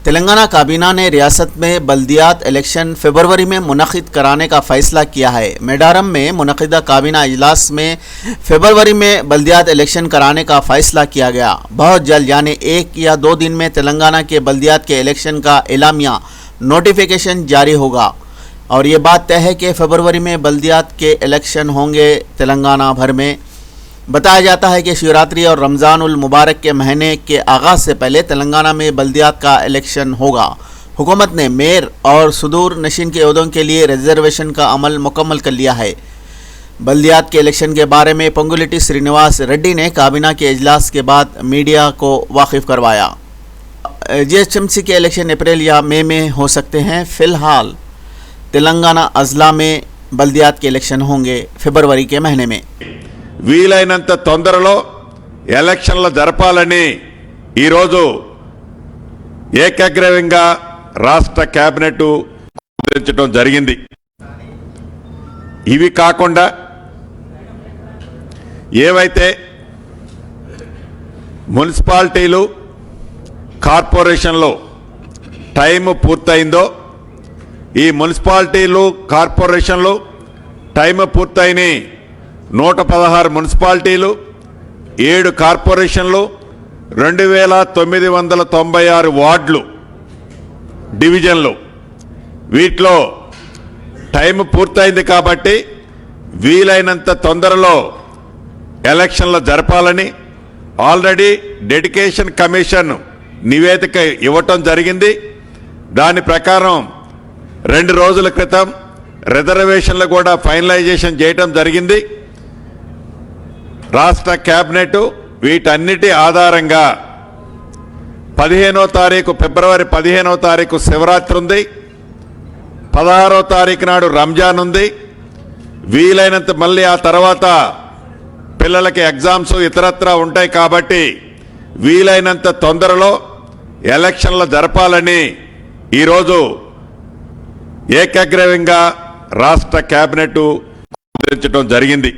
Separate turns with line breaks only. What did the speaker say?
तेलंगाना काबीना ने रियासत में बल्दियात इलेक्शन फरवरी में मुनक़िद कराने का फ़ैसला किया है। मेडारम में मुनक़िदा काबीना इजलास में फरवरी में बल्दियात इलेक्शन कराने का फ़ैसला किया गया। बहुत जल्द यानी 1 या 2 दिन में तेलंगाना के बल्दियात के इलेक्शन का एलामिया नोटिफिकेशन जारी होगा और ये बात तय है कि फरवरी में बल्दियात के इलेक्शन होंगे तेलंगाना भर में। बताया जाता है कि शिवरात्रि और रमज़ान उल मुबारक के महीने के आगाज़ से पहले तेलंगाना में बल्दियात का इलेक्शन होगा। हुकूमत ने मेयर और सुदूर नशीन के ओहदों के लिए रिजर्वेशन का अमल मुकम्मल कर लिया है। बल्दियात के इलेक्शन के बारे में पोंगुलेटी श्रीनिवास रेड्डी ने काबीना के इजलास के बाद मीडिया को वाकिफ़ करवाया। जीएचएमसी के इलेक्शन अप्रैल या मई में हो सकते हैं। फ़िलहाल तेलंगाना अजला में बल्दियात के इलेक्शन होंगे फरवरी के महीने में।
వీలైనంత తొందరలో ఎలక్షన్లు జరపాలని ఈరోజు ఏకగ్రీవంగా రాష్ట్ర కేబినెట్ ఆమోదించడం జరిగింది। ఇవి కాకుండా ఏవైతే మున్సిపాలిటీలు కార్పొరేషన్లో టైం పూర్తయిందో ఈ మున్సిపాలిటీలు కార్పొరేషన్లు టైం పూర్తయిన 116 మున్సిపాలిటీలు 7 కార్పొరేషన్లు 2996 వార్డులు డివిజన్లు వీటిలో టైం పూర్తయింది కాబట్టి వీలైనంత తొందరలో ఎలక్షన్లు జరపాలని ఆల్రెడీ డెడికేషన్ కమిషన్ నివేదిక ఇవ్వటం జరిగింది। దాని ప్రకారం 2 రోజుల క్రితం రిజర్వేషన్లు కూడా ఫైనలైజేషన్ చేయటం జరిగింది। రాష్ట్ర కేబినెట్ వీటన్నిటి ఆధారంగా 15వ తారీఖు ఫిబ్రవరి 15వ తారీఖు శివరాత్రి ఉంది, 16వ తారీఖు నాడు రంజాన్ ఉంది। వీలైనంత మళ్ళీ ఆ తర్వాత పిల్లలకి ఎగ్జామ్స్ ఇతరత్రా ఉంటాయి కాబట్టి వీలైనంత తొందరలో ఎలక్షన్లు జరపాలని ఈరోజు ఏకగ్రీవంగా రాష్ట్ర కేబినెట్ ఆమోదించడం జరిగింది।